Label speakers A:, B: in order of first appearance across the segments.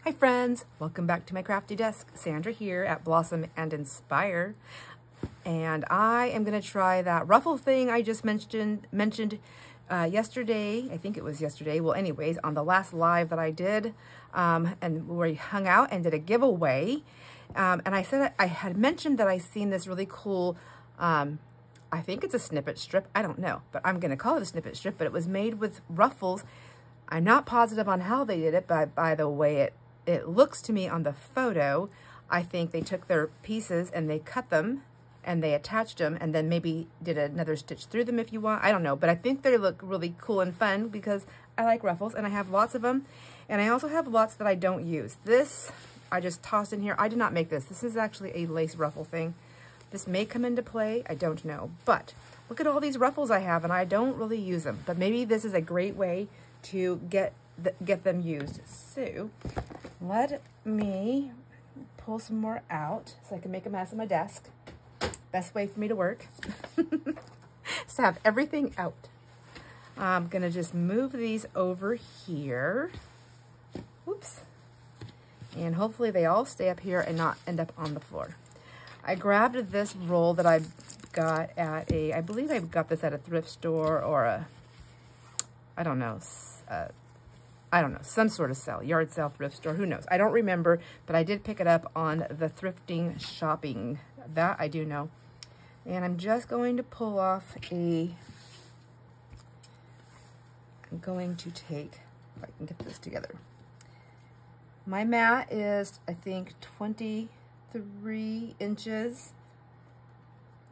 A: Hi friends, welcome back to my crafty desk. Sandra here at Blossom and Inspire. And I am gonna try that ruffle thing I just mentioned yesterday. I think it was yesterday. Well, anyways, on the last live that I did, and where we hung out and did a giveaway. And I said, I had mentioned that I seen this really cool, I think it's a snippet strip. I don't know, but I'm gonna call it a snippet strip, but it was made with ruffles. I'm not positive on how they did it, but by the way it looks to me on the photo, I think they took their pieces and they cut them and they attached them and then maybe did another stitch through them if you want. I don't know, but I think they look really cool and fun because I like ruffles and I have lots of them. And I also have lots that I don't use. This, I just tossed in here. I did not make this. This is actually a lace ruffle thing. This may come into play, I don't know. But look at all these ruffles I have and I don't really use them. But maybe this is a great way to get them used. So let me pull some more out so I can make a mess on my desk. Best way for me to work is to have everything out. I'm gonna just move these over here. Whoops. And hopefully they all stay up here and not end up on the floor. I grabbed this roll that I got at I believe I got this at a thrift store or I don't know, some sort of sale, yard sale, thrift store, who knows? I don't remember, but I did pick it up on the thrifting shopping. That I do know. And I'm just going to pull off I'm going to take, if I can get this together. My mat is, I think, 23 inches,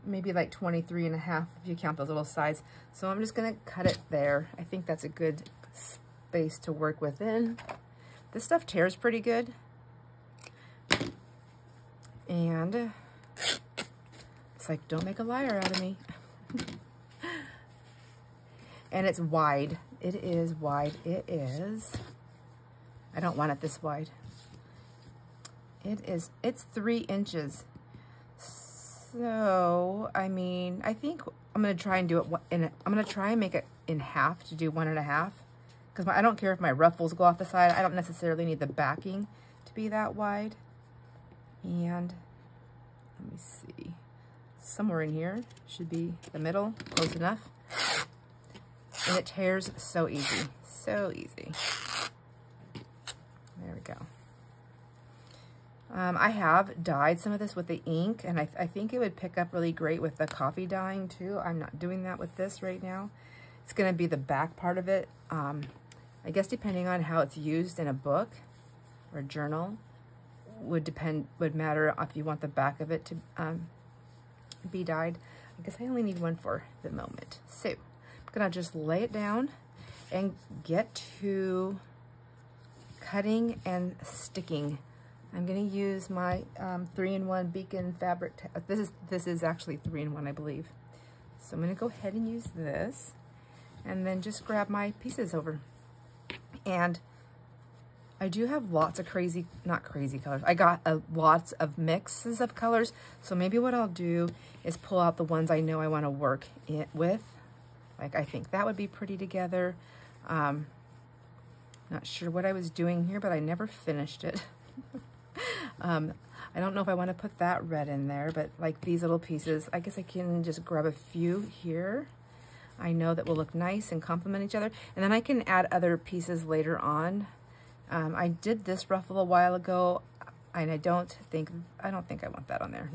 A: maybe like 23 and a half if you count those little sides. So I'm just gonna cut it there. I think that's a good space to work within. This stuff tears pretty good. And it's like, don't make a liar out of me. And it's wide. It is wide. It is. I don't want it this wide. It's 3 inches. So, I mean, I think I'm going to try and do it I'm going to try and make it in half to do 1.5. Because I don't care if my ruffles go off the side. I don't necessarily need the backing to be that wide. And let me see. Somewhere in here should be the middle, close enough. And it tears so easy, so easy. There we go. I have dyed some of this with the ink, and I think it would pick up really great with the coffee dyeing too. I'm not doing that with this right now. It's going to be the back part of it. I guess depending on how it's used in a book or a journal would matter if you want the back of it to be dyed. I guess I only need one for the moment. So I'm gonna just lay it down and get to cutting and sticking. I'm gonna use my 3-in-1 Beacon fabric. This is actually 3-in-1, I believe. So I'm gonna go ahead and use this and then just grab my pieces over. And I do have lots of not crazy colors. I got lots of mixes of colors. So maybe what I'll do is pull out the ones I know I want to work with. Like, I think that would be pretty together. Not sure what I was doing here, but I never finished it. I don't know if I want to put that red in there, but like these little pieces, I guess I can just grab a few here. I know that will look nice and complement each other. And then I can add other pieces later on. I did this ruffle a while ago, and I don't think I want that on there.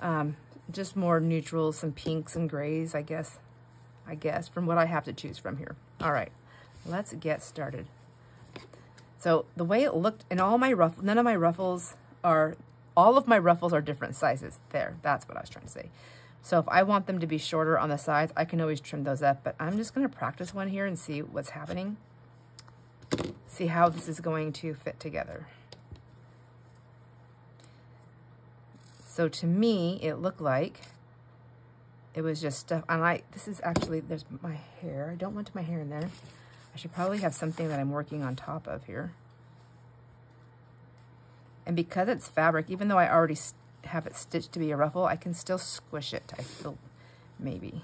A: No. Just more neutrals, some pinks and grays, I guess, from what I have to choose from here. All right, let's get started. So the way it looked, and all of my ruffles are different sizes. There, that's what I was trying to say. So if I want them to be shorter on the sides, I can always trim those up, but I'm just gonna practice one here and see what's happening. See how this is going to fit together. So to me, it looked like it was just stuff, and this is actually, there's my hair. I don't want my hair in there. I should probably have something that I'm working on top of here. And because it's fabric, even though I already have it stitched to be a ruffle, I can still squish it, I feel, maybe.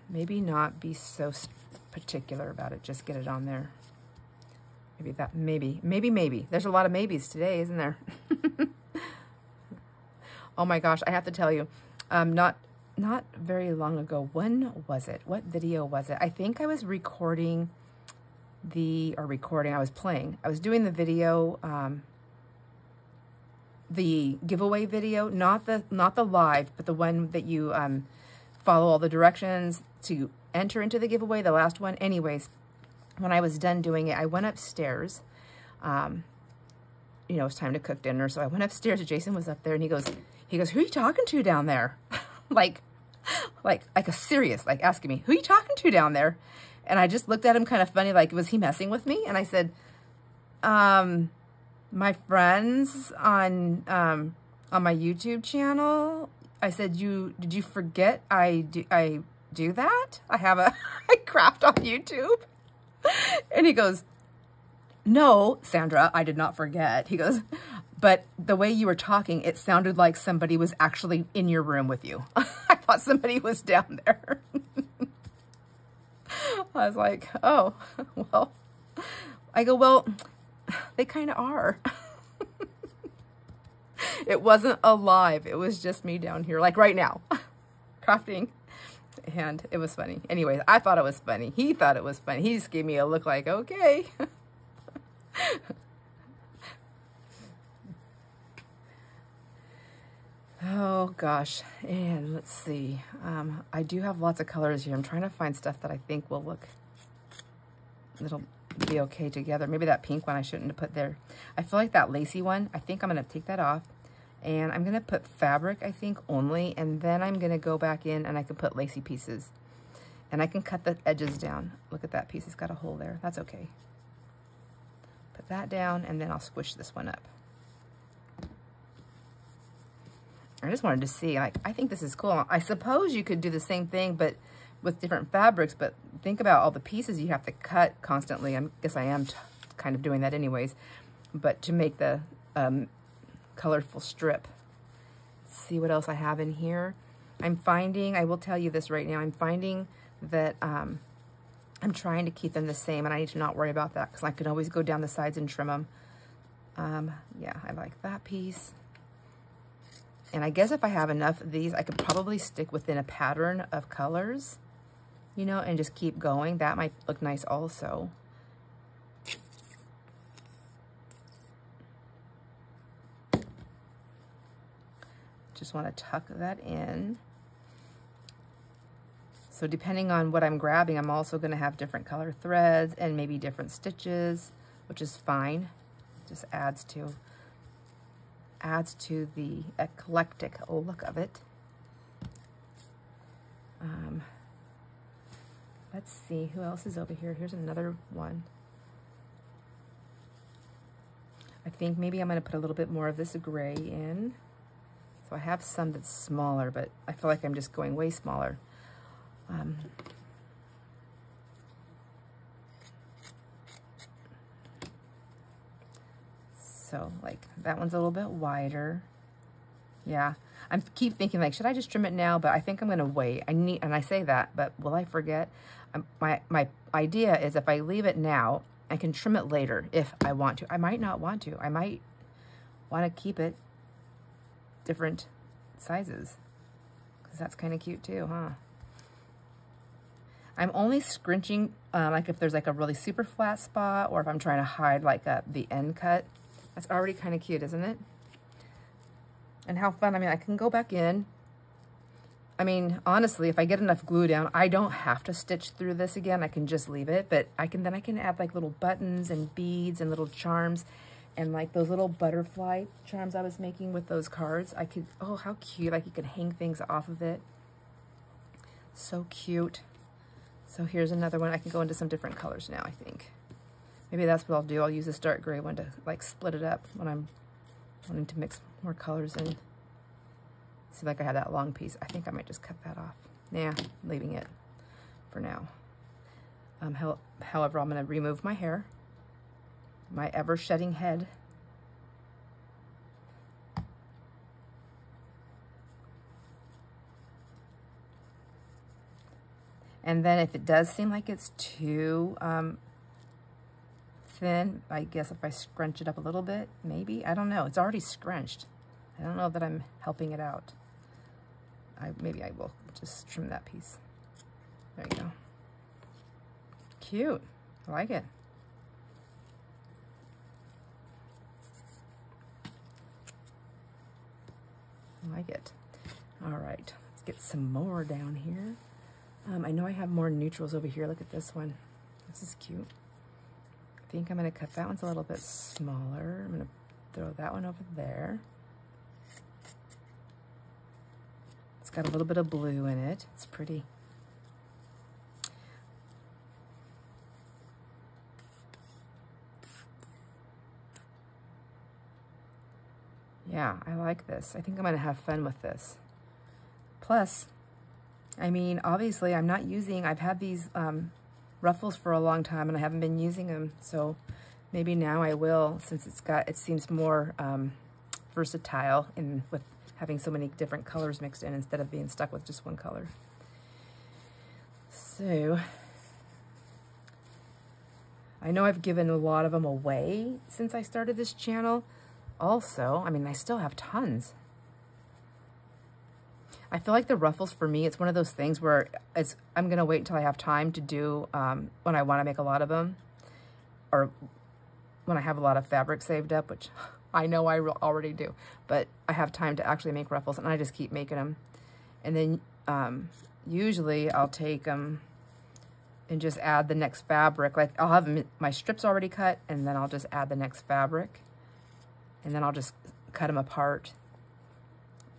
A: Maybe not be so particular about it. Just get it on there. Maybe that, maybe. There's a lot of maybes today, isn't there? Oh my gosh, I have to tell you, not very long ago, when was it? What video was it? I think I was recording I was playing. I was doing the video, the giveaway video, not the live, but the one that you follow all the directions to enter into the giveaway, the last one. Anyways, when I was done doing it, I went upstairs. You know, it was time to cook dinner, so I went upstairs. Jason was up there, and he goes, who are you talking to down there? like a serious, like asking me, who are you talking to down there? And I just looked at him kind of funny, like, was he messing with me? And I said, my friends on my YouTube channel. I said, did you forget I do that? I craft on YouTube. And he goes, no, Sandra, I did not forget. He goes, but the way you were talking, it sounded like somebody was actually in your room with you. I thought somebody was down there. I was like, oh, well. I go, well, they kind of are. It wasn't alive. It was just me down here, like right now, crafting. And it was funny. Anyways, I thought it was funny. He thought it was funny. He just gave me a look like, okay. Oh gosh, and let's see. I do have lots of colors here. I'm trying to find stuff that I think will look, it'll be okay together. Maybe that pink one I shouldn't have put there. I feel like that lacy one, I think I'm gonna take that off, and I'm gonna put fabric, I think, only, and then I'm gonna go back in and I can put lacy pieces. And I can cut the edges down. Look at that piece, it's got a hole there. That's okay. Put that down, and then I'll squish this one up. I just wanted to see, like, I think this is cool. I suppose you could do the same thing, but with different fabrics, but think about all the pieces you have to cut constantly. I guess I am kind of doing that anyways, but to make the colorful strip. Let's see what else I have in here. I'm finding, I will tell you this right now, I'm finding that I'm trying to keep them the same, and I need to not worry about that because I can always go down the sides and trim them. Yeah, I like that piece. And I guess if I have enough of these, I could probably stick within a pattern of colors, you know, and just keep going. That might look nice also. Just want to tuck that in. So depending on what I'm grabbing, I'm also going to have different color threads and maybe different stitches, which is fine. Just adds to the eclectic look of it. Let's see, who else is over here? Here's another one. I think maybe I'm going to put a little bit more of this gray in. So I have some that's smaller, but I feel like I'm just going way smaller. So like that one's a little bit wider. Yeah, I keep thinking like, should I just trim it now? But I think I'm gonna wait. And I say that, but will I forget? My idea is if I leave it now, I can trim it later if I want to. I might not want to. I might want to keep it different sizes because that's kind of cute too, huh? I'm only scrunching like if there's like a really super flat spot, or if I'm trying to hide like the end cut. That's already kind of cute, isn't it? And how fun. I mean, I can go back in. I mean, honestly, if I get enough glue down, I don't have to stitch through this again. I can just leave it, but I can add like little buttons and beads and little charms, and like those little butterfly charms I was making with those cards. I could, oh, how cute. Like you could hang things off of it. So cute. So here's another one. I can go into some different colors now, I think. Maybe that's what I'll do. I'll use this dark gray one to like split it up when I'm wanting to mix more colors in. See, like I had that long piece. I think I might just cut that off. Yeah, leaving it for now. However, I'm going to remove my hair, my ever-shedding head. And then if it does seem like it's too thin, I guess if I scrunch it up a little bit, maybe, I don't know. It's already scrunched. I don't know that I'm helping it out. Maybe I will just trim that piece. There you go. Cute. I like it. I like it. All right, let's get some more down here. I know I have more neutrals over here. Look at this one. This is cute. I think I'm going to cut that one's a little bit smaller. I'm going to throw that one over there. It's got a little bit of blue in it. It's pretty. Yeah, I like this. I think I'm going to have fun with this. Plus, I mean, obviously I'm not using, I've had these ruffles for a long time and I haven't been using them. So maybe now I will, since it seems more versatile with having so many different colors mixed in instead of being stuck with just one color. So I know I've given a lot of them away since I started this channel. Also, I mean, I still have tons. I feel like the ruffles for me, it's one of those things where I'm going to wait until I have time to do when I want to make a lot of them, or when I have a lot of fabric saved up, which I know I already do, but I have time to actually make ruffles and I just keep making them. And then usually I'll take them and just add the next fabric. Like I'll have my strips already cut and then I'll just add the next fabric. And then I'll just cut them apart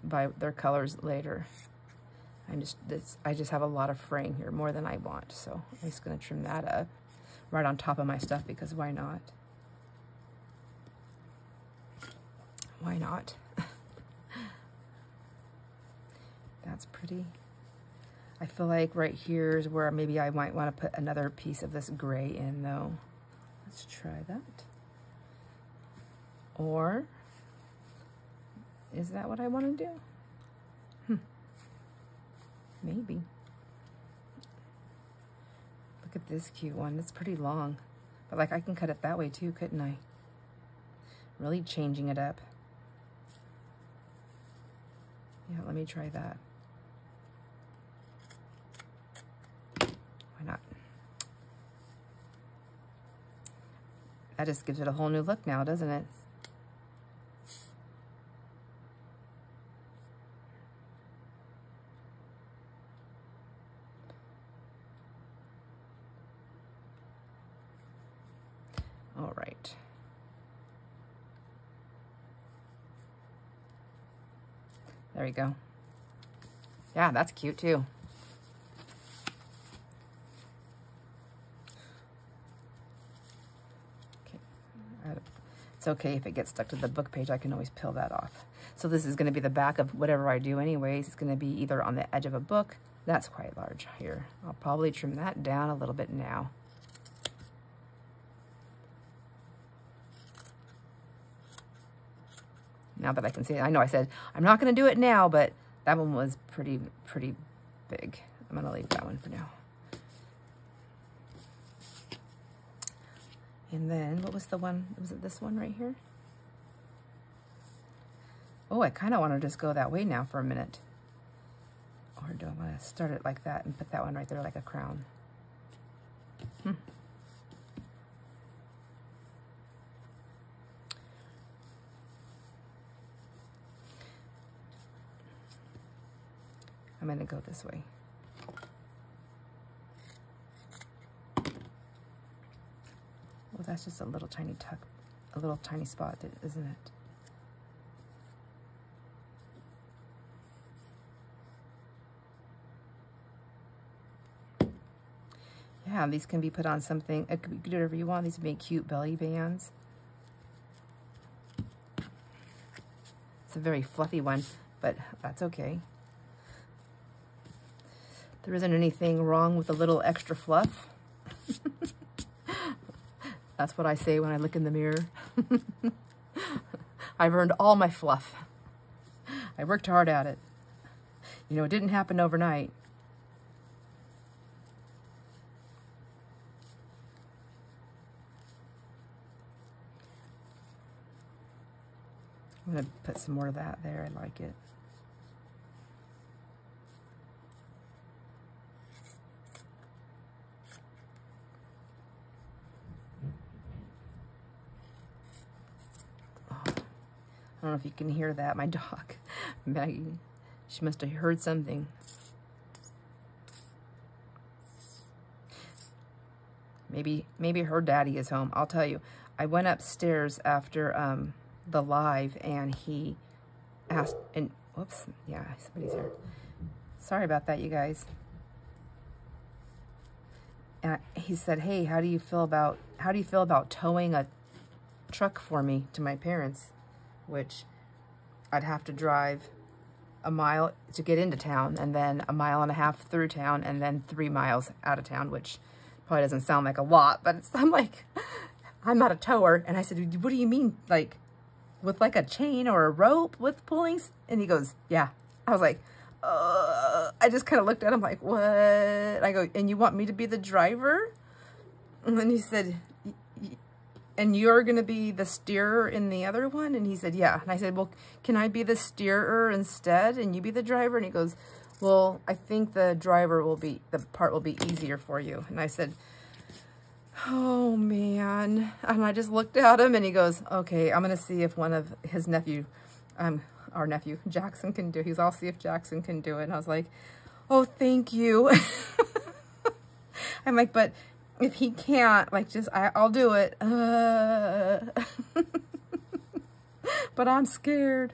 A: by their colors later. I just have a lot of fraying here, more than I want. So I'm just gonna trim that up right on top of my stuff because why not? Why not? That's pretty. I feel like right here is where maybe I might want to put another piece of this gray in though. Let's try that. Or is that what I want to do? Maybe. Look at this cute one. It's pretty long. But like I can cut it that way too, couldn't I? Really changing it up. Yeah, let me try that. Why not? That just gives it a whole new look now, doesn't it? All right. There we go. Yeah, that's cute too. Okay. It's okay if it gets stuck to the book page, I can always peel that off. So this is going to be the back of whatever I do anyways. It's going to be either on the edge of a book. That's quite large here. I'll probably trim that down a little bit now. Now that I can see it. I know I said I'm not going to do it now, but that one was pretty big. I'm going to leave that one for now. And then, what was the one? Was it this one right here? Oh, I kind of want to just go that way now for a minute. Or do I want to start it like that and put that one right there like a crown? I'm going to go this way. Well, that's just a little tiny tuck, a little tiny spot, isn't it? Yeah, these can be put on something. You can do whatever you want. These make cute belly bands. It's a very fluffy one, but that's okay. There isn't anything wrong with a little extra fluff. That's what I say when I look in the mirror. I've earned all my fluff. I worked hard at it. You know, it didn't happen overnight. I'm going to put some more of that there. I like it. I don't know if you can hear that. My dog, Maggie, she must have heard something. Maybe her daddy is home. I'll tell you. I went upstairs after the live, and he asked, and whoops, yeah, somebody's here. Sorry about that, you guys. And he said, "Hey, how do you feel about towing a truck for me to my parents?" Which I'd have to drive a mile to get into town, and then a mile and a half through town, and then 3 miles out of town, which probably doesn't sound like a lot, but I'm like, I'm not a tower. And I said, "What do you mean? Like, with like a chain or a rope with pullings?" And he goes, "Yeah." I was like, I just kind of looked at him like, "What?" I go, "And you want me to be the driver?" And then he said, "And you're going to be the steerer in the other one?" And he said, "Yeah." And I said, "Well, can I be the steerer instead and you be the driver?" And he goes, "Well, I think the part will be easier for you." And I said, "Oh man." And I just looked at him, and he goes, "Okay, I'm going to see if one of his our nephew, Jackson, can do it." I'll see if Jackson can do it. And I was like, "Oh, thank you." I'm like, "But if he can't, like, I'll do it." But I'm scared.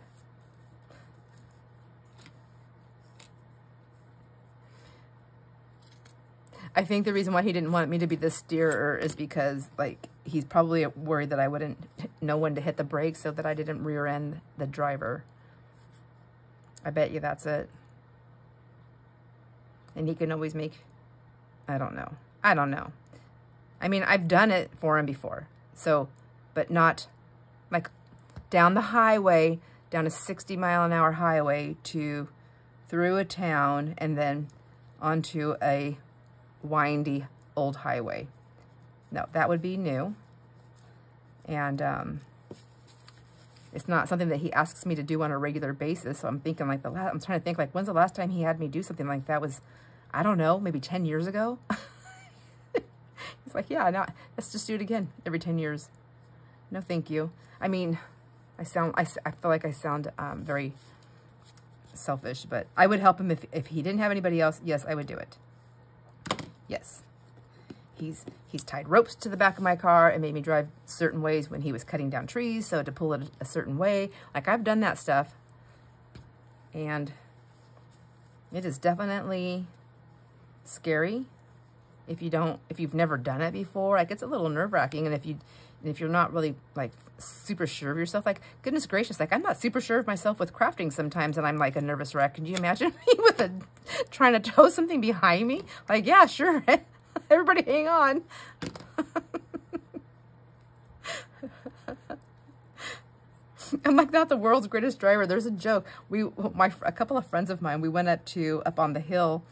A: I think the reason why he didn't want me to be the steerer is because, like, he's probably worried that I wouldn't know when to hit the brakes, so that I didn't rear end the driver. I bet you that's it. And he can always make, I don't know. I mean, I've done it for him before. So, but not like down the highway, down a 60-mile-an-hour highway through a town, and then onto a windy old highway. No, that would be new. And it's not something that he asks me to do on a regular basis. So I'm thinking like I'm trying to think like, when's the last time he had me do something like that? Was, I don't know, maybe 10 years ago. He's like, "Yeah, no, let's just do it again every 10 years. No, thank you." I mean, I feel like I sound very selfish, but I would help him if he didn't have anybody else. Yes, I would do it. Yes. He's tied ropes to the back of my car and made me drive certain ways when he was cutting down trees, so to pull it a certain way. Like, I've done that stuff. And it is definitely scary if you've never done it before. Like, it's a little nerve-wracking, and if you're not really like super sure of yourself, like, goodness gracious, like, I'm not super sure of myself with crafting sometimes, and I'm like a nervous wreck. Can you imagine me trying to tow something behind me? Like, yeah, sure. Everybody hang on. I'm like not the world's greatest driver. There's a joke. A couple of friends of mine, we went up on the hill.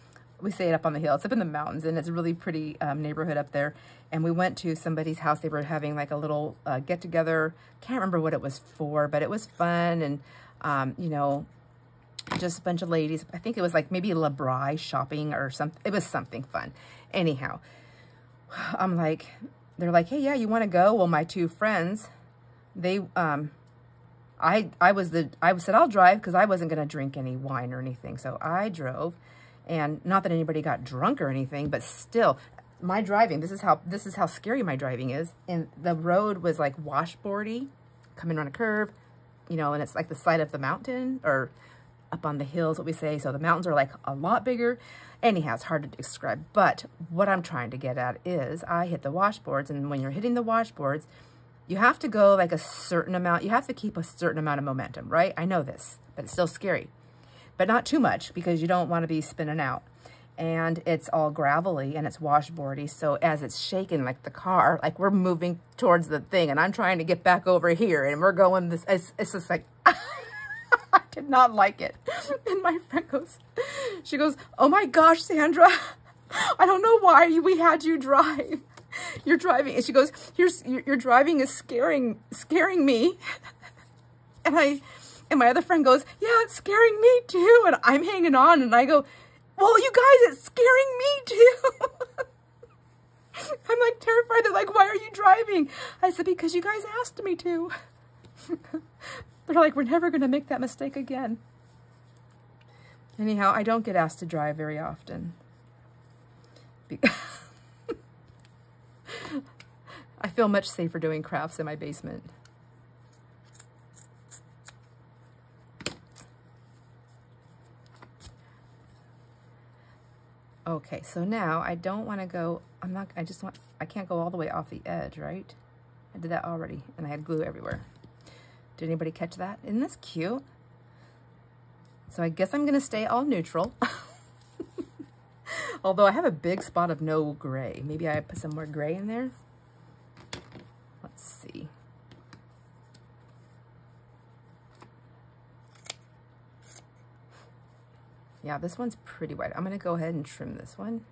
A: We say it up on the hill. It's up in the mountains, and it's a really pretty neighborhood up there. And we went to somebody's house. They were having like a little get-together. Can't remember what it was for, but it was fun. And, you know, just a bunch of ladies. I think it was like maybe La Brie shopping or something. It was something fun. Anyhow, they're like, "Hey, yeah, you want to go?" Well, my two friends, I said, "I'll drive," because I wasn't going to drink any wine or anything. So I drove. And not that anybody got drunk or anything, but still, my driving, this is how scary my driving is. And the road was like washboardy, coming around a curve, you know, and it's like the side of the mountain, or up on the hills, what we say. So the mountains are like a lot bigger. Anyhow, it's hard to describe. But what I'm trying to get at is I hit the washboards, and when you're hitting the washboards, you have to go like a certain amount. You have to keep a certain amount of momentum, right? I know this, but it's still scary. But not too much, because you don't want to be spinning out. And it's all gravelly and it's washboardy. So as it's shaking, like the car, like we're moving towards the thing, and I'm trying to get back over here, and we're going this, it's just like, I did not like it. And my friend she goes, "Oh my gosh, Sandra, I don't know why we had you drive. You're driving." And she goes, "Your driving is scaring me." And my other friend goes, yeah, it's scaring me too. And I'm hanging on and I go, well, you guys, it's scaring me too. I'm like terrified. They're like, why are you driving? I said, because you guys asked me to. They're like, we're never going to make that mistake again. Anyhow, I don't get asked to drive very often. I feel much safer doing crafts in my basement. Okay, so now I don't want to go, I can't go all the way off the edge, right? I did that already, and I had glue everywhere. Did anybody catch that? Isn't this cute? So I guess I'm going to stay all neutral. Although I have a big spot of no gray. Maybe I put some more gray in there. Let's see. Yeah, this one's pretty white. I'm going to go ahead and trim this one.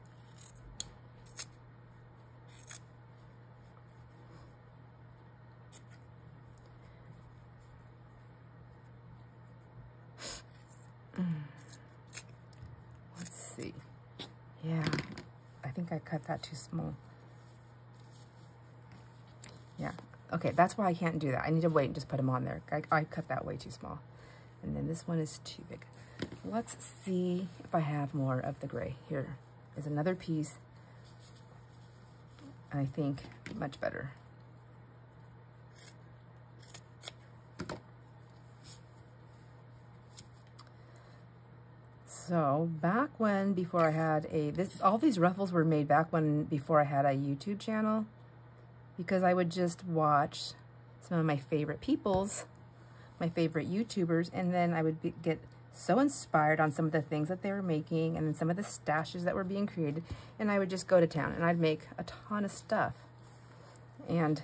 A: Let's see. Yeah, I think I cut that too small. Yeah, okay, that's why I can't do that. I need to wait and just put them on there. I cut that way too small. And then this one is too big. Let's see if I have more of the gray. Here is another piece. I think much better. So back when, before I had all these ruffles were made back when, before I had a YouTube channel, because I would just watch some of my favorite people's, my favorite YouTubers, and then I would get so inspired on some of the things that they were making and then some of the stashes that were being created, and I would just go to town and I'd make a ton of stuff. And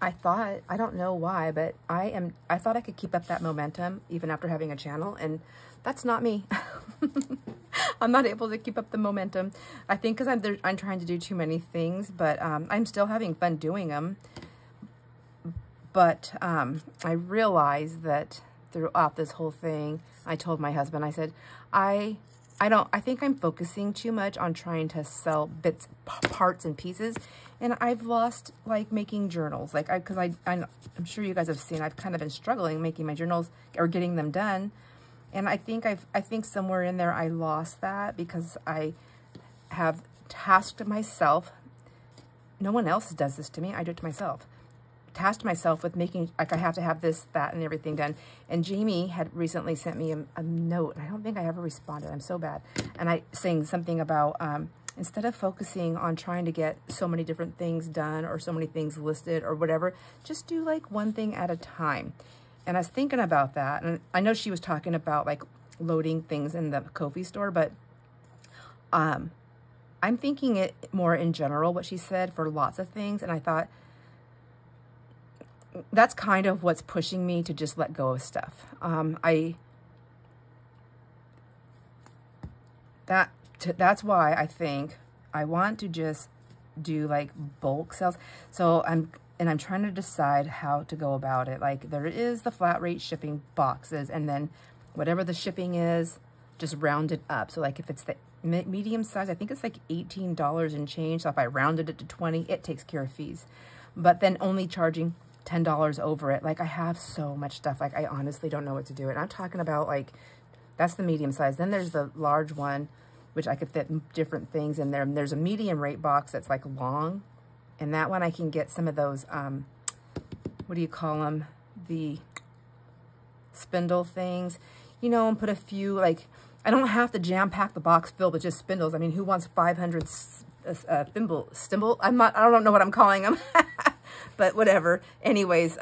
A: I thought, I don't know why, but I thought I could keep up that momentum even after having a channel, and that's not me. I'm not able to keep up the momentum. I think because I'm trying to do too many things, but I'm still having fun doing them. But I realized that throughout this whole thing, I told my husband, I said, I think I'm focusing too much on trying to sell bits, parts and pieces. And I've lost like making journals, like because I'm sure you guys have seen, I've kind of been struggling making my journals or getting them done. And I think somewhere in there I lost that because I have tasked myself. No one else does this to me. I do it to myself. Tasked myself with making, like I have to have this, that, and everything done. And Jamie had recently sent me a note, and I don't think I ever responded. I'm so bad. And saying something about instead of focusing on trying to get so many different things done or so many things listed or whatever, just do like one thing at a time. And I was thinking about that, and I know she was talking about like loading things in the Ko-fi store, but I'm thinking it more in general, what she said, for lots of things. And I thought, that's kind of what's pushing me to just let go of stuff. That's why I think I want to just do like bulk sales. So I'm trying to decide how to go about it. Like there is the flat rate shipping boxes, and then whatever the shipping is, just round it up. So like if it's the medium size, I think it's like $18 and change. So if I rounded it to 20, it takes care of fees. But then only charging $10 over it. Like I have so much stuff, like I honestly don't know what to do. And I'm talking about like, that's the medium size. Then there's the large one, which I could fit different things in there. And there's a medium rate box that's like long. And that one I can get some of those, what do you call them? The spindle things, you know, and put a few, like, I don't have to jam pack the box filled with just spindles. I mean, who wants 500 thimble? I don't know what I'm calling them. But whatever. Anyways,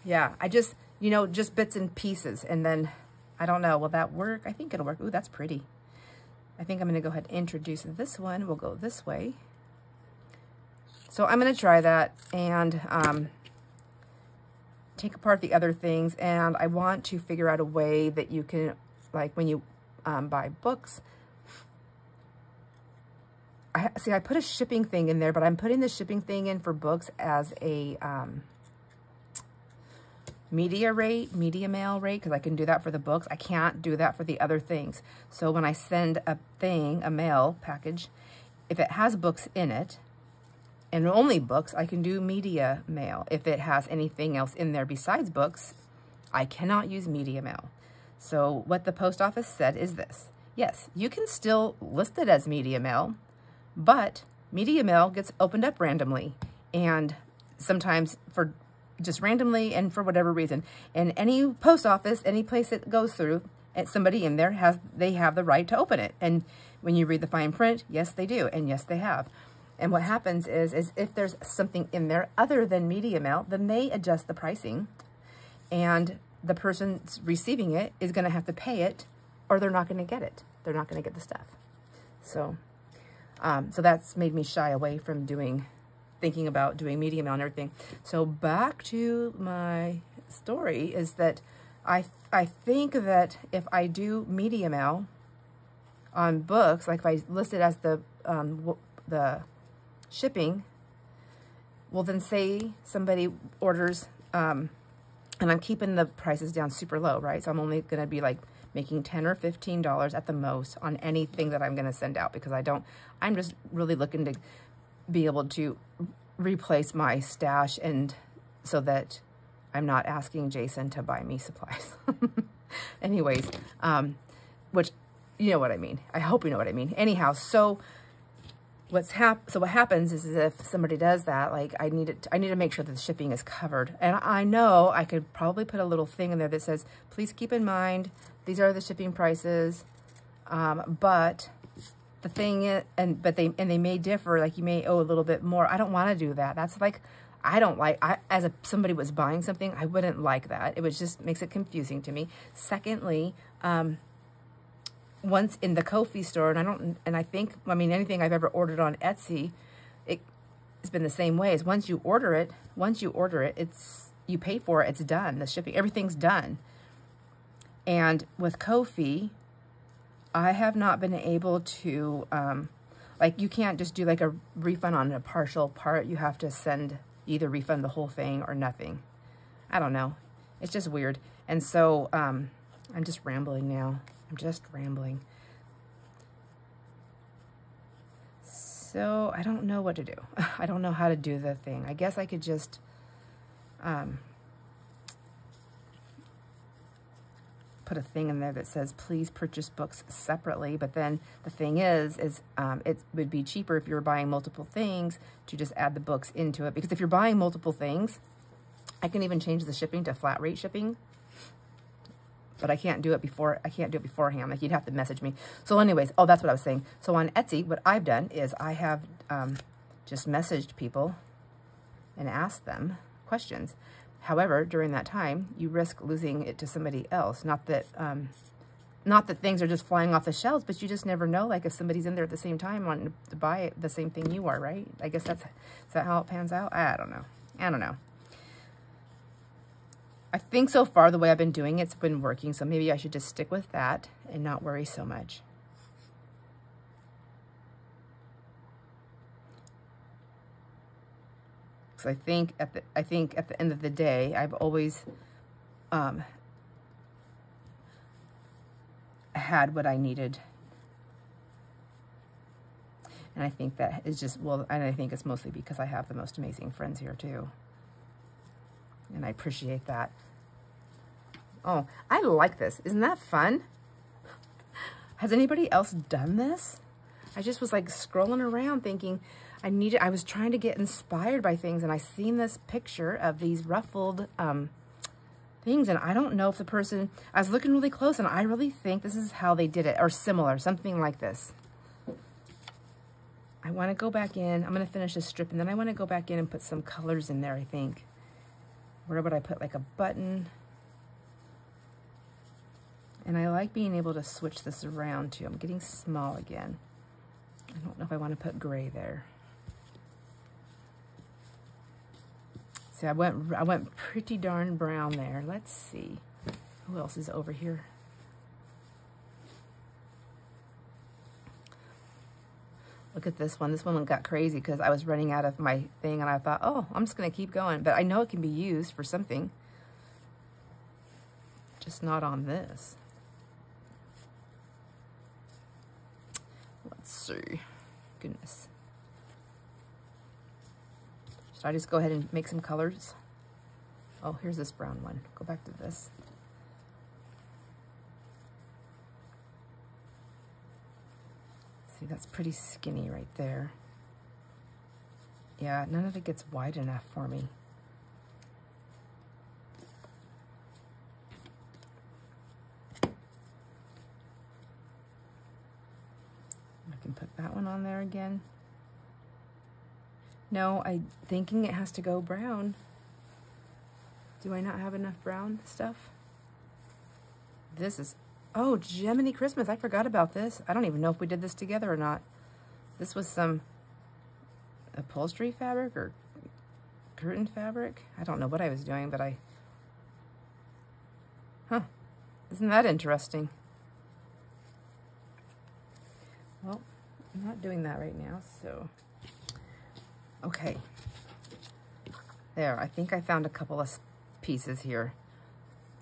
A: yeah, I just, you know, just bits and pieces. And then, I don't know, will that work? I think it'll work. Ooh, that's pretty. I think I'm going to go ahead and introduce this one. We'll go this way. So I'm going to try that and take apart the other things. And I want to figure out a way that you can, like when you buy books, I put a shipping thing in there, but I'm putting the shipping thing in for books as a, media mail rate, because I can do that for the books. I can't do that for the other things. So when I send a mail package, if it has books in it, and only books, I can do media mail. If it has anything else in there besides books, I cannot use media mail. So what the post office said is this. Yes, you can still list it as media mail, but media mail gets opened up randomly, and sometimes for just randomly and for whatever reason. And any post office, any place it goes through, and somebody in there have the right to open it. And when you read the fine print, yes, they do, and yes, they have. And what happens is if there's something in there other than media mail, then they adjust the pricing, and the person receiving it is going to have to pay it, or they're not going to get it. They're not going to get the stuff. So, so that's made me shy away from thinking about doing media mail and everything. So back to my story is that I think that if I do media mail on books, like if I list it as the shipping, well then say somebody orders, and I'm keeping the prices down super low, right? So I'm only going to be like making $10 or $15 at the most on anything that I'm going to send out, because I'm just really looking to be able to replace my stash, and so that I'm not asking Jason to buy me supplies. Anyways, which, you know what I mean. I hope you know what I mean. Anyhow, so what happens is if somebody does that, like I need to make sure that the shipping is covered. And I know I could probably put a little thing in there that says, please keep in mind, these are the shipping prices. But the thing is, they may differ, like you may owe a little bit more. I don't want to do that. That's like, as somebody was buying something, I wouldn't like that. It just makes it confusing to me. Secondly, once in the Ko-fi store, and I think, anything I've ever ordered on Etsy, it's been the same way. Is once you order it, you pay for it, it's done. The shipping, everything's done. And with Ko-fi, I have not been able to, like you can't just do like a refund on a partial part. You have to either refund the whole thing or nothing. I don't know. It's just weird. And so I'm just rambling now. I'm just rambling. So I don't know what to do. I don't know how to do the thing. I guess I could just put a thing in there that says, please purchase books separately. But then the thing is it would be cheaper if you were buying multiple things to just add the books into it. Because if you're buying multiple things, I can even change the shipping to flat rate shipping. But I can't do it beforehand. Like you'd have to message me. So anyways, oh, that's what I was saying. So on Etsy, what I've done is I have just messaged people and asked them questions. However, during that time, you risk losing it to somebody else. Not that things are just flying off the shelves, but you just never know. Like if somebody's in there at the same time wanting to buy the same thing you are, right? I guess is that how it pans out? I don't know. I think so far the way I've been doing it's been working, so maybe I should just stick with that and not worry so much. So I think at the end of the day, I've always had what I needed. And I think that is just, well, and I think it's mostly because I have the most amazing friends here too. And I appreciate that. Oh, I like this. Isn't that fun? Has anybody else done this? I just was like scrolling around thinking I was trying to get inspired by things, and I seen this picture of these ruffled things, and I don't know if the person, I was looking really close, and I really think this is how they did it, or similar, something like this. I want to go back in. I'm going to finish this strip, and then I want to go back in and put some colors in there, I think. Where would I put like a button? And I like being able to switch this around too. I'm getting small again. I don't know if I want to put gray there. See, I went pretty darn brown there. Let's see. Who else is over here? Look at this one. This one got crazy because I was running out of my thing, and I thought, oh, I'm just going to keep going. But I know it can be used for something. just not on this. Let's see. Goodness. Should I just go ahead and make some colors? Oh, here's this brown one. Go back to this. See, that's pretty skinny right there. Yeah, none of it gets wide enough for me. I can put that one on there again. No, I'm thinking it has to go brown. Do I not have enough brown stuff? This is, oh, Gemini Christmas. I forgot about this. I don't even know if we did this together or not. This was some upholstery fabric or curtain fabric. I don't know what I was doing, but isn't that interesting? Well, I'm not doing that right now, so. Okay. There, I think I found a couple of pieces here.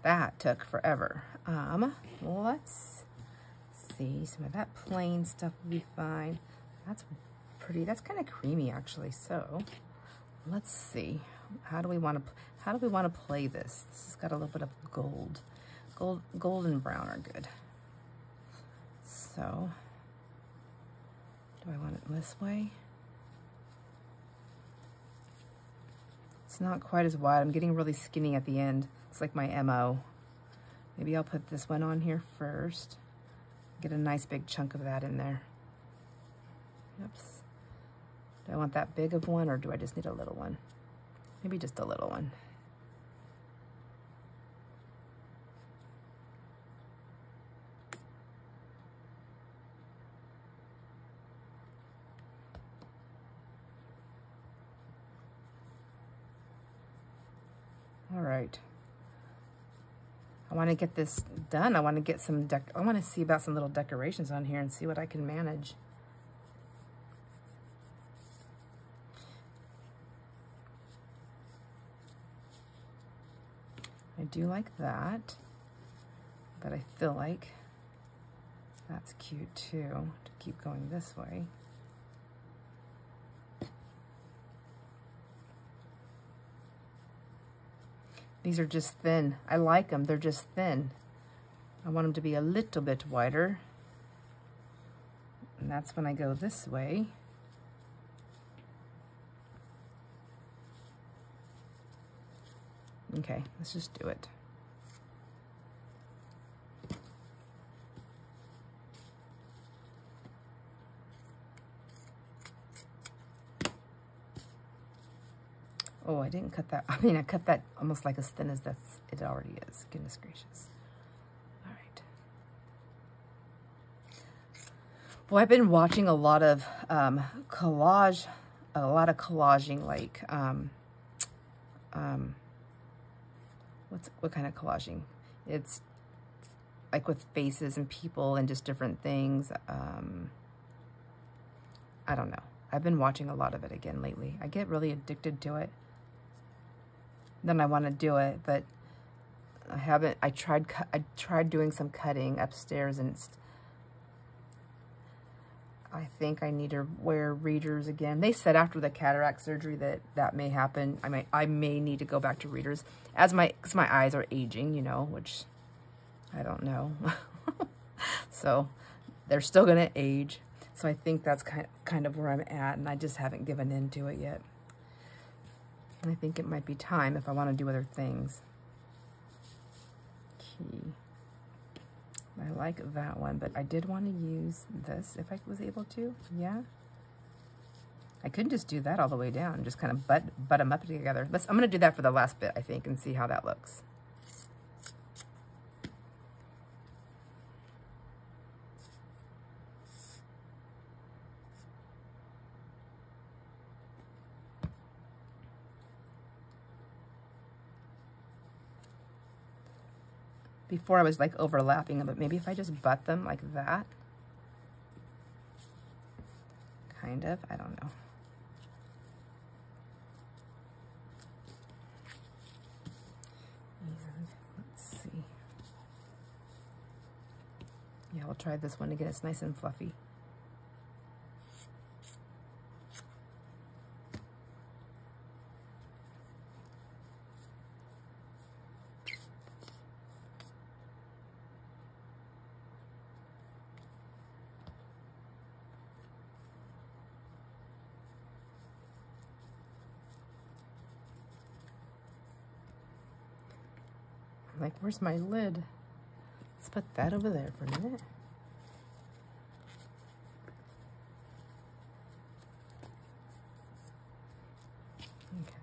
A: That took forever. Let's see. Some of that plain stuff will be fine. That's pretty. That's kind of creamy, actually. So, let's see. How do we want to play this? This has got a little bit of gold. Gold and brown are good. So, do I want it this way? It's not quite as wide. I'm getting really skinny at the end. It's like my MO. Maybe I'll put this one on here first. Get a nice big chunk of that in there. Oops. Do I want that big of one, or do I just need a little one? Maybe just a little one. All right. I want to get this done. I want to get some I want to see about some little decorations on here and see what I can manage. I do like that, but I feel like that's cute too, to keep going this way. These are just thin. I like them. They're just thin. I want them to be a little bit wider. And that's when I go this way. Okay, let's just do it. Oh, I didn't cut that. I mean, I cut that almost like as thin as it already is. Goodness gracious. All right. Well, I've been watching a lot of collaging, like, what kind of collaging? It's like with faces and people and just different things. I don't know. I've been watching a lot of it again lately. I get really addicted to it. Then I want to do it, but I haven't. I tried doing some cutting upstairs, and I think I need to wear readers again. They said after the cataract surgery that may happen. I may need to go back to readers as because my eyes are aging, you know, which I don't know. So they're still gonna age. So I think that's kind of where I'm at, and I just haven't given into it yet. I think it might be time if I want to do other things. Key. I like that one, but I did want to use this if I was able to. Yeah. I could just do that all the way down, just kind of butt them up together. I'm going to do that for the last bit, I think, and see how that looks. Before I was like overlapping them, but maybe if I just butt them like that. Kind of, I don't know. And let's see. try this one again. It's nice and fluffy. Like, where's my lid? Let's put that over there for a minute. Okay.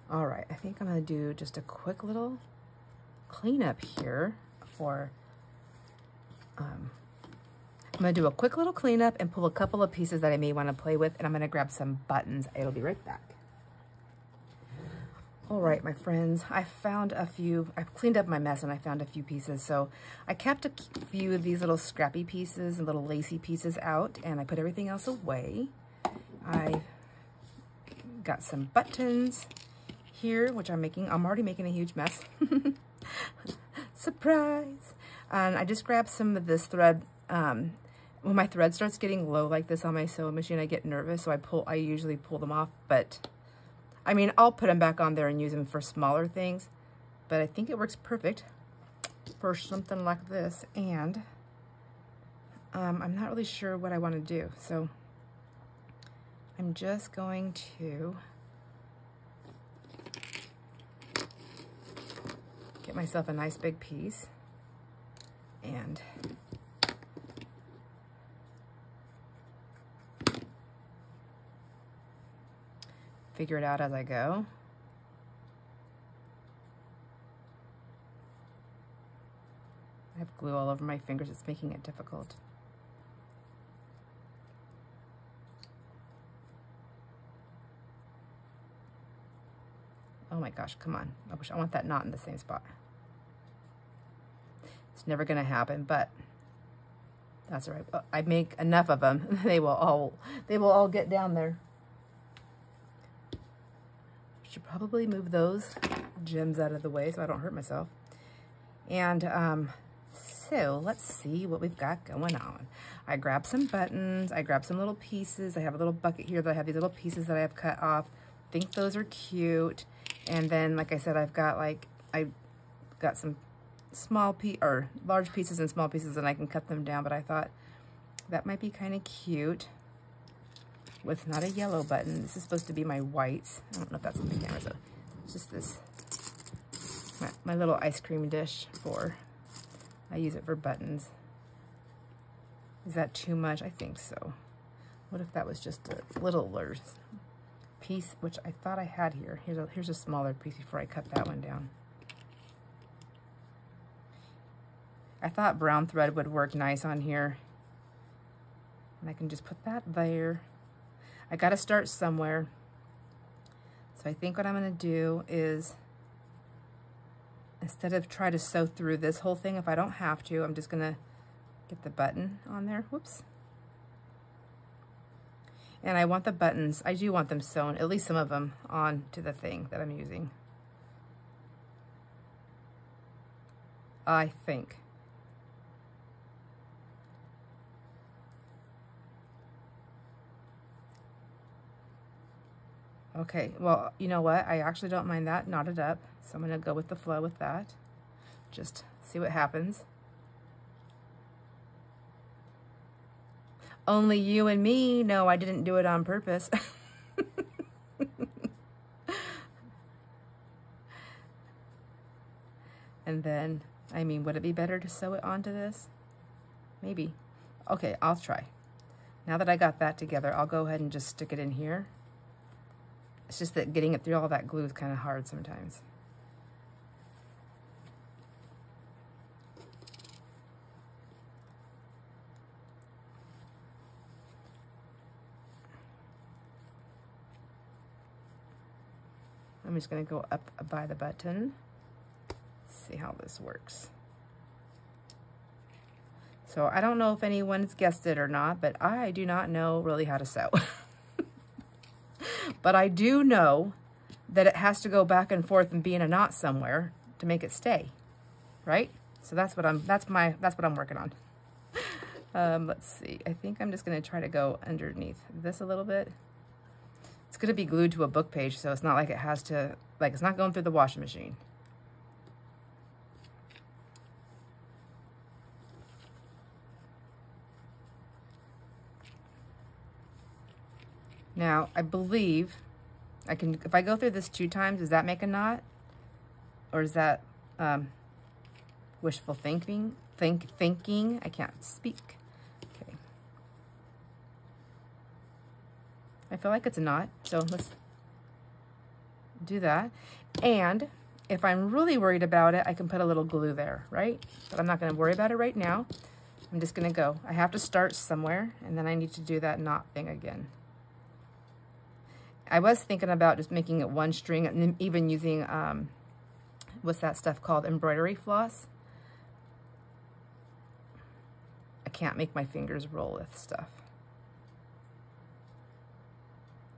A: All right, I think I'm gonna do just a quick little cleanup here for, I'm gonna do a quick little cleanup and pull a couple of pieces that I may wanna play with, and I'm gonna grab some buttons. It'll be right back. All right, my friends, I found a few, I've cleaned up my mess and I found a few pieces. So I kept a few of these little scrappy pieces and little lacy pieces out, and I put everything else away. I got some buttons here, which I'm already making a huge mess. Surprise. And I just grabbed some of this thread. When my thread starts getting low like this on my sewing machine, I get nervous, so I usually pull them off, but I mean, I'll put them back on there and use them for smaller things, but I think it works perfect for something like this. And I'm not really sure what I want to do, so I'm just going to get myself a nice big piece and figure it out as I go. I have glue all over my fingers. It's making it difficult. Oh my gosh, come on. I want that knot in the same spot. It's never gonna happen, but that's all right. I make enough of them. They will all get down there. Should probably move those gems out of the way so I don't hurt myself. And so let's see what we've got going on. I grabbed some buttons, I grabbed some little pieces. I have a little bucket here that I have these little pieces that I have cut off. I think those are cute. And then, like I said, I've got some large pieces and small pieces, and I can cut them down, but I thought that might be kind of cute. With not a yellow button. This is supposed to be my whites. I don't know if that's on the camera, so it's just this, my little ice cream dish I use it for buttons. Is that too much? I think so. What if that was just a littler piece, which I thought I had here. Here's a smaller piece before I cut that one down. I thought brown thread would work nice on here. And I can just put that there. I gotta start somewhere. So I think what I'm gonna do is, instead of try to sew through this whole thing, if I don't have to, I'm just gonna get the button on there. Whoops. And I want the buttons, I do want them sewn, at least some of them, on to the thing that I'm using. I think. Okay, well, you know what? I actually don't mind that knotted up, so I'm gonna go with the flow with that. Just see what happens. Only you and me know I didn't do it on purpose. And then, I mean, would it be better to sew it onto this? Maybe. Okay, I'll try. Now that I got that together, I'll go ahead and just stick it in here. It's just that getting it through all that glue is kind of hard sometimes. I'm just going to go up by the button. See how this works. So I don't know if anyone's guessed it or not, but I do not know really how to sew. But I do know that it has to go back and forth and be in a knot somewhere to make it stay, right? So that's what I'm working on. Let's see. I think I'm just going to try to go underneath this a little bit. It's going to be glued to a book page, so it's not like it has to, like it's not going through the washing machine. Now, I believe I can, if I go through this 2 times, does that make a knot? Or is that wishful thinking? Thinking? I can't speak. Okay. I feel like it's a knot, so let's do that. And if I'm really worried about it, I can put a little glue there, right? But I'm not going to worry about it right now. I'm just going to go. I have to start somewhere, and then I need to do that knot thing again. I was thinking about just making it 1 string and then even using, what's that stuff called? Embroidery floss. I can't make my fingers roll with stuff.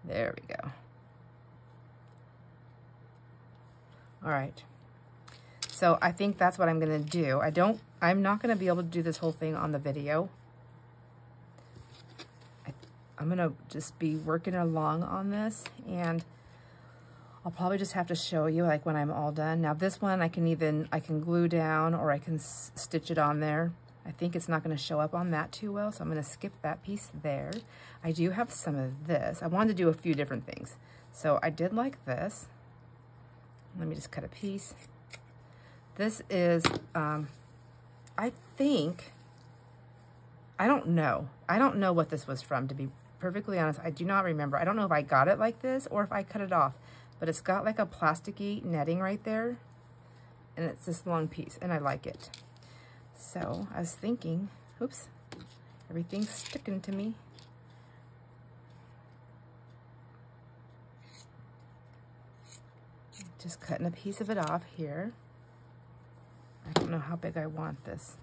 A: There we go. All right. So I think that's what I'm going to do. I'm not going to be able to do this whole thing on the video. I'm going to just be working along on this, and I'll probably just have to show you like when I'm all done. Now this one I can glue down, or I can stitch it on there. I think it's not going to show up on that too well, so I'm going to skip that piece there. I do have some of this. I wanted to do a few different things. So I did like this. Let me just cut a piece. This is, I think, I don't know what this was from, to be perfectly honest. I do not remember. I don't know if I got it like this or if I cut it off, but it's got like a plasticky netting right there, and it's this long piece, and I like it. So I was thinking, oops, everything's sticking to me. Just cutting a piece of it off here. I don't know how big I want this,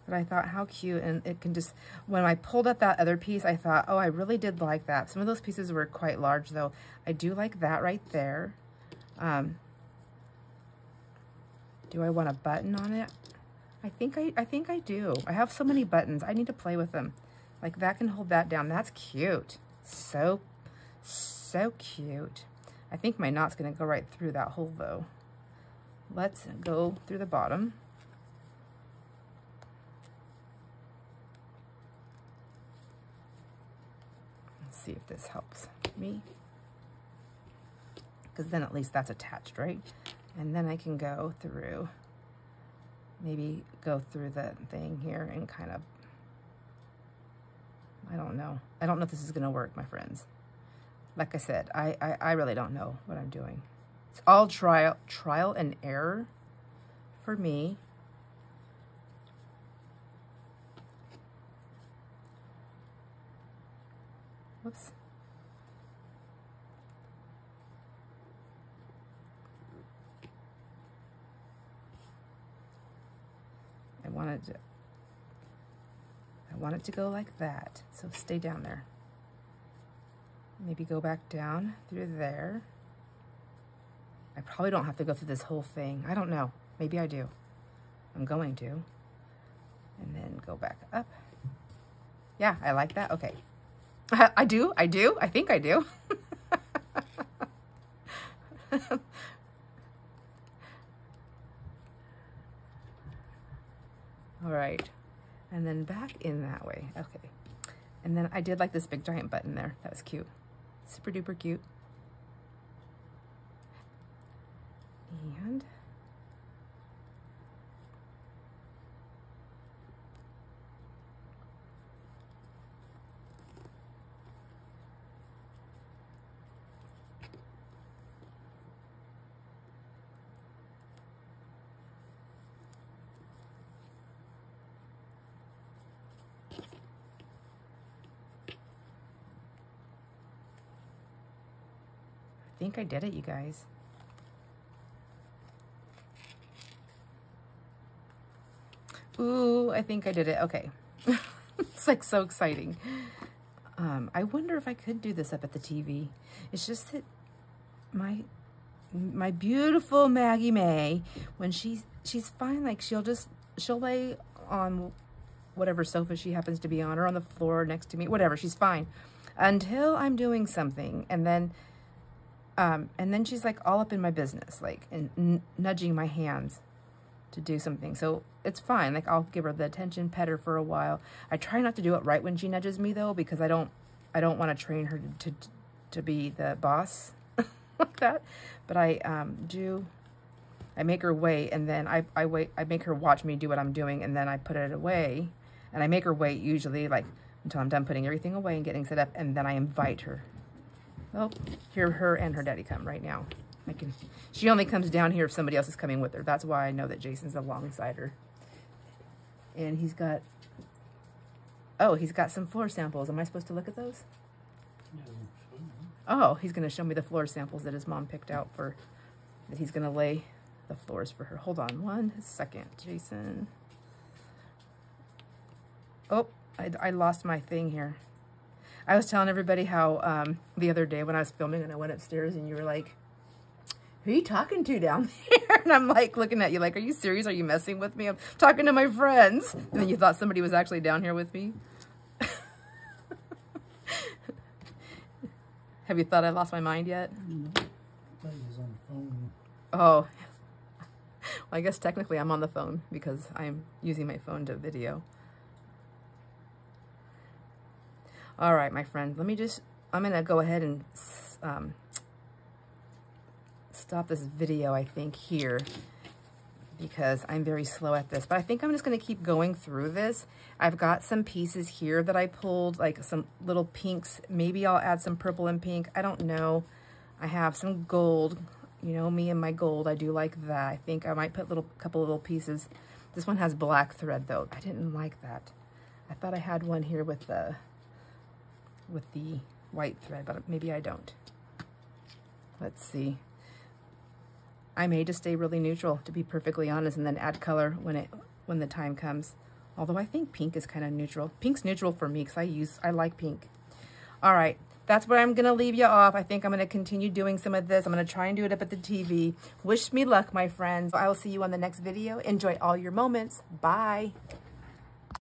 A: but I thought how cute, and it can just, when I pulled up that other piece, I thought, oh, I really did like that. Some of those pieces were quite large though. I do like that right there. Do I want a button on it? I think I do. I have so many buttons. I need to play with them. Like that can hold that down. That's cute. So cute. I think my knot's gonna go right through that hole though. Let's go through the bottom. Let's see if this helps me. Because then at least that's attached, right? And then I can go through, maybe go through the thing here and kind of, I don't know. I don't know if this is gonna work, my friends. Like I said, I really don't know what I'm doing. It's all trial and error for me. Whoops. I want it to go like that. So stay down there. Maybe go back down through there. I probably don't have to go through this whole thing. I don't know. Maybe I do. I'm going to. And then go back up. Yeah, I like that. Okay. I do. I think I do. All right. And then back in that way. Okay. And then I did like this big giant button there. That was cute. Super duper cute. And I think I did it, you guys. Ooh, I think I did it. Okay. It's like so exciting. I wonder if I could do this up at the TV. It's just that my beautiful Maggie May, when she's fine, like she'll lay on whatever sofa she happens to be on, or on the floor next to me, whatever, she's fine. Until I'm doing something, and then she's like all up in my business, like, and nudging my hands to do something. So it's fine. Like, I'll give her the attention, pet her for a while. I try not to do it right when she nudges me though, because I don't want to train her to be the boss like that. But I make her wait, and then I make her watch me do what I'm doing, and then I put it away, and I make her wait usually like until I'm done putting everything away and getting set up, and then I invite her. Oh, here her and her daddy come right now. She only comes down here if somebody else is coming with her. That's why I know that Jason's alongside her. And he's got some floor samples. Am I supposed to look at those? Oh, he's going to show me the floor samples that his mom picked out that he's going to lay the floors for her. Hold on one second, Jason. Oh, I lost my thing here. I was telling everybody how the other day when I was filming and I went upstairs and you were like, who are you talking to down there? And I'm like looking at you like, are you serious? Are you messing with me? I'm talking to my friends. And then you thought somebody was actually down here with me. Have you thought I lost my mind yet?
B: I thought he was on the phone.
A: Oh. Well, I guess technically I'm on the phone because I'm using my phone to video. All right, my friends, I'm going to go ahead and stop this video, I think, here, because I'm very slow at this. But I think I'm just going to keep going through this. I've got some pieces here that I pulled, like some little pinks. Maybe I'll add some purple and pink. I don't know. I have some gold. You know, me and my gold, I do like that. I think I might put couple little pieces. This one has black thread, though. I didn't like that. I thought I had one here with the white thread, but maybe I don't. Let's see. I may just stay really neutral, to be perfectly honest, and then add color when the time comes. Although I think pink is kind of neutral. Pink's neutral for me because I like pink. All right, that's where I'm gonna leave you off. I think I'm gonna continue doing some of this. I'm gonna try and do it up at the TV. Wish me luck, my friends. I will see you on the next video. Enjoy all your moments. Bye.